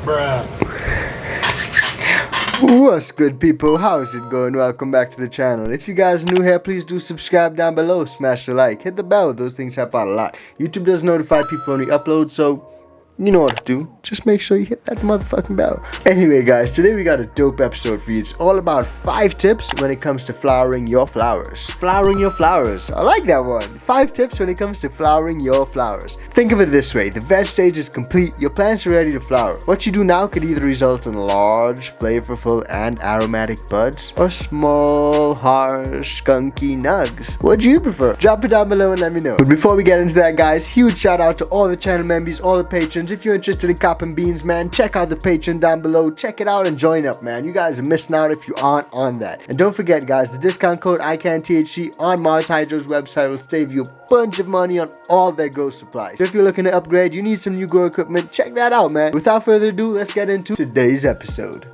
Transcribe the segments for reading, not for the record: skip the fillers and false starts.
Bruh. What's good, people? How's it going? Welcome back to the channel. If you guys are new here, please do subscribe down below, smash the like, hit the bell. Those things help out a lot. YouTube does notify people when we upload, so you know what to do. Just make sure you hit that motherfucking bell. Anyway, guys, today we got a dope episode for you. It's all about 5 tips when it comes to flowering your flowers. Flowering your flowers. I like that one. 5 tips when it comes to flowering your flowers. Think of it this way. The veg stage is complete. Your plants are ready to flower. What you do now could either result in large, flavorful, and aromatic buds, or small, harsh, skunky nugs. What do you prefer? Drop it down below and let me know. But before we get into that, guys, huge shout out to all the channel members, all the patrons. If you're interested in copping beans, man, check out the Patreon down below. Check it out and join up, man. You guys are missing out if you aren't on that. And don't forget, guys, the discount code ICANTHC on Mars Hydro's website will save you a bunch of money on all their grow supplies. So if you're looking to upgrade, you need some new grow equipment, check that out, man. Without further ado, let's get into today's episode.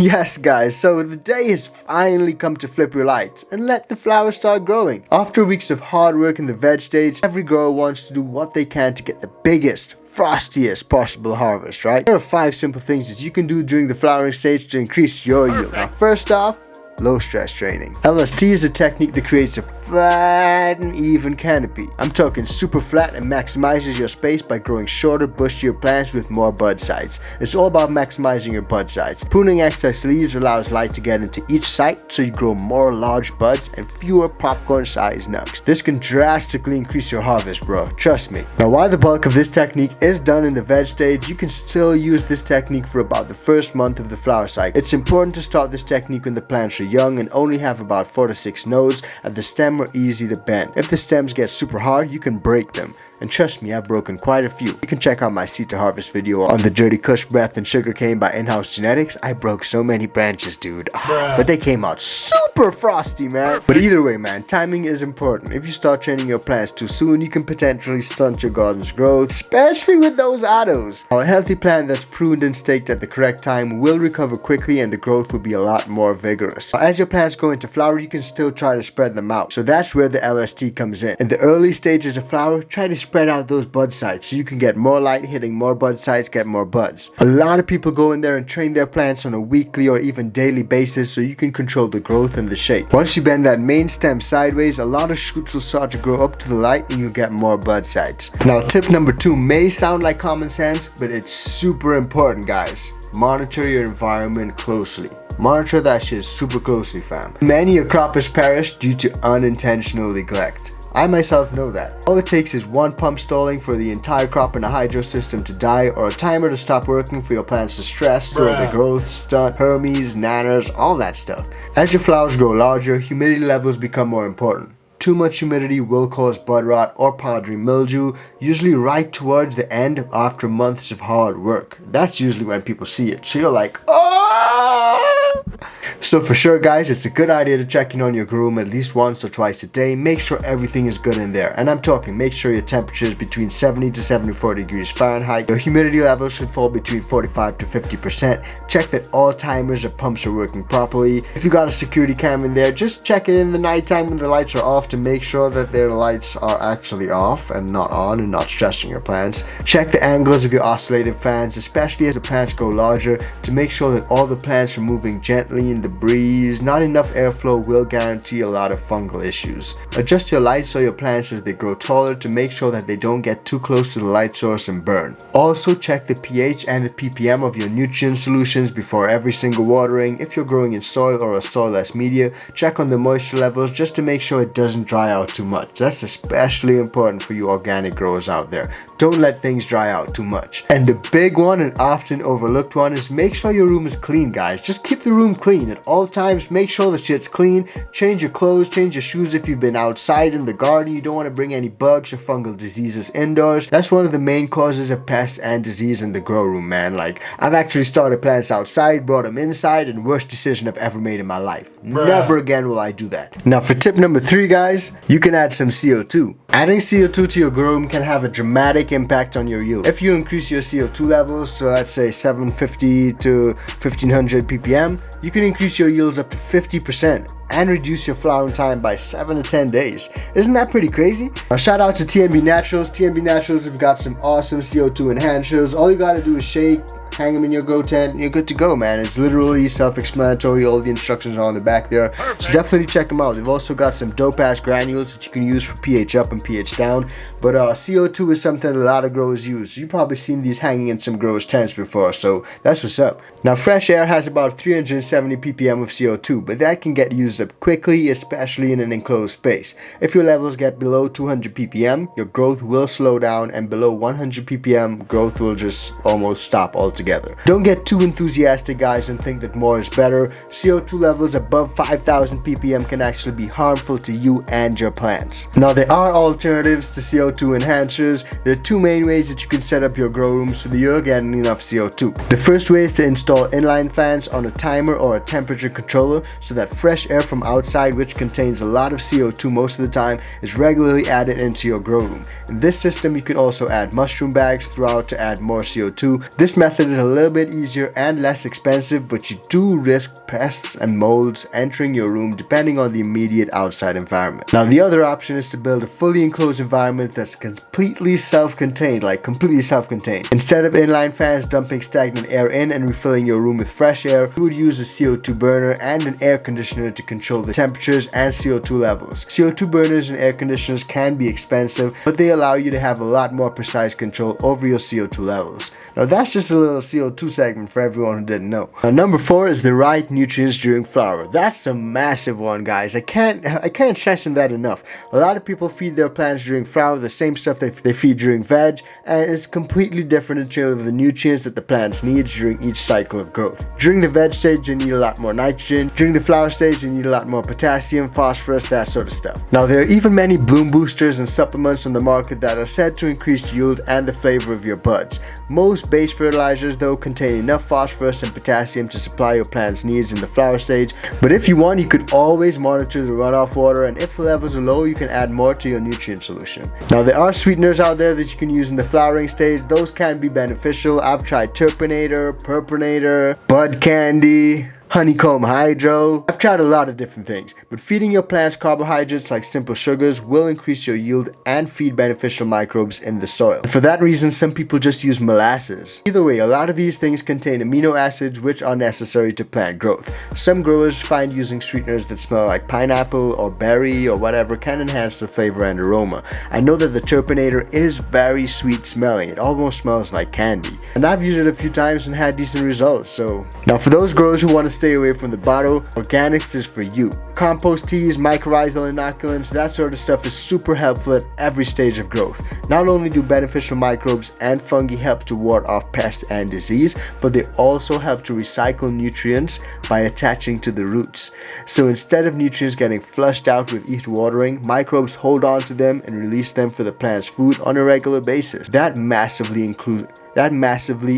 Yes, guys, so the day has finally come to flip your lights and let the flowers start growing. After weeks of hard work in the veg stage, every grower wants to do what they can to get the biggest, frostiest possible harvest, right? There are 5 simple things that you can do during the flowering stage to increase your yield. Now, first off, low stress training. LST is a technique that creates a flat and even canopy. I'm talking super flat and maximizes your space by growing shorter, bushier plants with more bud sides. It's all about maximizing your bud sides. Pruning excess leaves allows light to get into each site, so you grow more large buds and fewer popcorn-sized nugs. This can drastically increase your harvest, bro. Trust me. Now, while the bulk of this technique is done in the veg stage, you can still use this technique for about the first month of the flower cycle. It's important to start this technique when the plants are young and only have about 4 to 6 nodes, and the stem are easy to bend. If the stems get super hard, you can break them. And trust me, I've broken quite a few. You can check out my seed to harvest video on the Dirty Kush Breath and Sugarcane by In-House Genetics. I broke so many branches, dude. But they came out super frosty, man. But either way, man, timing is important. If you start training your plants too soon, you can potentially stunt your garden's growth, especially with those autos. A healthy plant that's pruned and staked at the correct time will recover quickly and the growth will be a lot more vigorous. As your plants go into flower, you can still try to spread them out. So that's where the LST comes in. In the early stages of flower, try to spread out those bud sites so you can get more light hitting more bud sites, get more buds. A lot of people go in there and train their plants on a weekly or even daily basis so you can control the growth and the shape. Once you bend that main stem sideways, a lot of shoots will start to grow up to the light and you'll get more bud sites. Now, tip number 2 may sound like common sense, but it's super important, guys. Monitor your environment closely. Monitor that shit super closely, fam. Many a crop has perished due to unintentional neglect. I myself know that. All it takes is one pump stalling for the entire crop in a hydro system to die, or a timer to stop working for your plants to stress, slow their growth, stunt, Hermes, nanners, all that stuff. As your flowers grow larger, humidity levels become more important. Too much humidity will cause bud rot or powdery mildew, usually right towards the end after months of hard work. That's usually when people see it. So you're like, oh! So for sure, guys, it's a good idea to check in on your grow room at least once or twice a day. Make sure everything is good in there. And I'm talking, make sure your temperature is between 70 to 74 degrees Fahrenheit. Your humidity levels should fall between 45 to 50%. Check that all timers or pumps are working properly. If you got a security cam in there, just check it in the nighttime when the lights are off to make sure that their lights are actually off and not on and not stressing your plants. Check the angles of your oscillating fans, especially as the plants grow larger, to make sure that all the plants are moving gently in the breeze. Not enough airflow will guarantee a lot of fungal issues. Adjust your lights or your plants as they grow taller to make sure that they don't get too close to the light source and burn. Also, check the pH and the ppm of your nutrient solutions before every single watering. If you're growing in soil or a soilless media, check on the moisture levels just to make sure it doesn't dry out too much. That's especially important for you organic growers out there. Don't let things dry out too much. And the big one and often overlooked one is make sure your room is clean, guys. Just keep the room clean at all times. Make sure the shit's clean. Change your clothes, change your shoes if you've been outside in the garden. You don't want to bring any bugs or fungal diseases indoors. That's one of the main causes of pests and disease in the grow room, man. Like, I've actually started plants outside, brought them inside, and worst decision I've ever made in my life. Never again will I do that. Now for tip number 3, guys, you can add some CO2. Adding CO2 to your grow room can have a dramatic impact on your yield. If you increase your CO2 levels to, let's say, 750 to 1500 ppm, you can increase increase your yields up to 50% and reduce your flowering time by 7 to 10 days. Isn't that pretty crazy? Now shout out to TNB Naturals. TNB Naturals have got some awesome CO2 enhancers. All you gotta do is shake, hang them in your grow tent, and you're good to go, man. It's literally self-explanatory. All the instructions are on the back there. So definitely check them out. They've also got some dope-ass granules that you can use for pH up and pH down. But CO2 is something a lot of growers use. You've probably seen these hanging in some growers' tents before, so that's what's up. Now, fresh air has about 370 ppm of CO2, but that can get used up quickly, especially in an enclosed space. If your levels get below 200 ppm, your growth will slow down, and below 100 ppm, growth will just almost stop altogether. Don't get too enthusiastic, guys, and think that more is better. CO2 levels above 5,000 ppm can actually be harmful to you and your plants. Now, there are alternatives to CO2 enhancers. There are two main ways that you can set up your grow room so that you're getting enough CO2. The first way is to install inline fans on a timer or a temperature controller so that fresh air from outside, which contains a lot of CO2 most of the time, is regularly added into your grow room. In this system, you can also add mushroom bags throughout to add more CO2. This method is a little bit easier and less expensive, but you do risk pests and molds entering your room depending on the immediate outside environment. Now, the other option is to build a fully enclosed environment that's completely self-contained, Instead of inline fans dumping stagnant air in and refilling your room with fresh air, you would use a CO2 burner and an air conditioner to control the temperatures and CO2 levels. CO2 burners and air conditioners can be expensive, but they allow you to have a lot more precise control over your CO2 levels. Now, that's just a little CO2 segment for everyone who didn't know. Now, number 4 is the right nutrients during flower. That's a massive one, guys. I can't stress on that enough. A lot of people feed their plants during flower the same stuff they feed during veg, and it's completely different in terms of the nutrients that the plants need during each cycle of growth. During the veg stage, you need a lot more nitrogen. During the flower stage, you need a lot more potassium, phosphorus, that sort of stuff. Now, there are even many bloom boosters and supplements on the market that are said to increase yield and the flavor of your buds. Most base fertilizers, though, contain enough phosphorus and potassium to supply your plant's needs in the flower stage, but if you want, you could always monitor the runoff water, and if the levels are low, you can add more to your nutrient solution. Now, there are sweeteners out there that you can use in the flowering stage. Those can be beneficial. I've tried Turpinator, Purpinator, Bud Candy, Honeycomb Hydro. I've tried a lot of different things, but feeding your plants carbohydrates like simple sugars will increase your yield and feed beneficial microbes in the soil. And for that reason, some people just use molasses. Either way, a lot of these things contain amino acids which are necessary to plant growth. Some growers find using sweeteners that smell like pineapple or berry or whatever can enhance the flavor and aroma. I know that the Turpinator is very sweet smelling. It almost smells like candy. And I've used it a few times and had decent results. So now for those growers who want to stay away from the bottle, organics is for you. Compost teas, mycorrhizal inoculants, that sort of stuff is super helpful at every stage of growth. Not only do beneficial microbes and fungi help to ward off pests and disease, but they also help to recycle nutrients by attaching to the roots. So instead of nutrients getting flushed out with each watering, microbes hold on to them and release them for the plant's food on a regular basis. That massively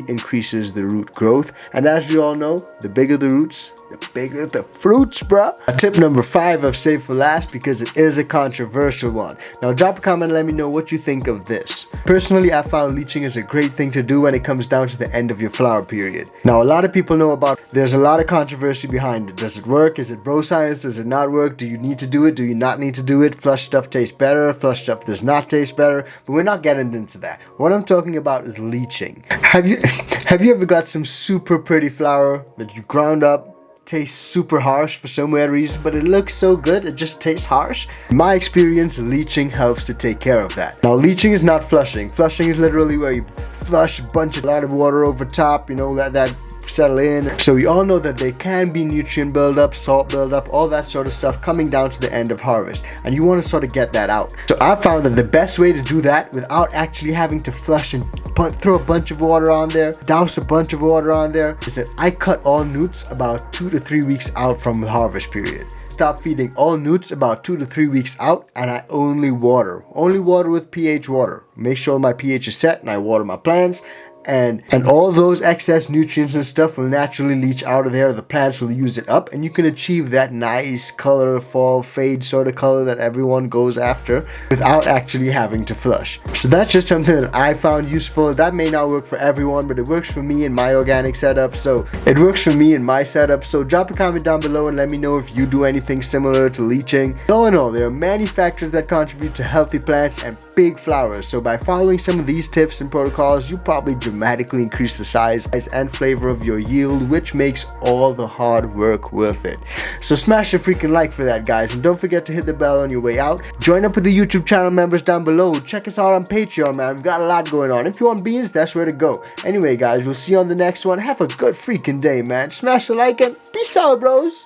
increases the root growth, and as we all know, the bigger the roots, the bigger the fruits, bruh. Tip number 5 I've saved for last because it is a controversial one. Now drop a comment and let me know what you think of this. Personally, I found leaching is a great thing to do when it comes down to the end of your flower period. Now, a lot of people know about it. There's a lot of controversy behind it. Does it work? Is it bro science? Does it not work? Do you need to do it? Do you not need to do it? Flush stuff tastes better. Flush stuff does not taste better. But we're not getting into that. What I'm talking about is leaching. Have you ever got some super pretty flower that you ground up, tastes super harsh for some weird reason, but it looks so good it just tastes harsh? In my experience, leaching helps to take care of that. Now, leaching is not flushing. Flushing is literally where you flush a lot of water over top, that settle in. So we all know that there can be nutrient buildup, salt buildup, all that sort of stuff coming down to the end of harvest, and you want to sort of get that out. So I found that the best way to do that without actually having to flush and throw a bunch of water on there, douse a bunch of water on there, is that I cut all newts about 2 to 3 weeks out from the harvest period. Stop feeding all newts about 2 to 3 weeks out, and I only water with pH water. Make sure my pH is set and I water my plants, and all those excess nutrients and stuff will naturally leach out of there. The plants will use it up, and you can achieve that nice color, fall fade sort of color that everyone goes after without actually having to flush. So that's just something that I found useful. That may not work for everyone, but it works for me in my organic setup. So it works for me in my setup. So drop a comment down below and let me know if you do anything similar to leaching. All in all, there are many factors that contribute to healthy plants and big flowers. So by following some of these tips and protocols, you probably dramatically increase the size and flavor of your yield, which makes all the hard work worth it. So smash a freaking like for that, guys, and don't forget to hit the bell on your way out. Join up with the YouTube channel members down below. Check us out on Patreon, man. We've got a lot going on. If you want beans, that's where to go. Anyway, guys, we'll see you on the next one. Have a good freaking day, man. Smash the like and peace out, bros.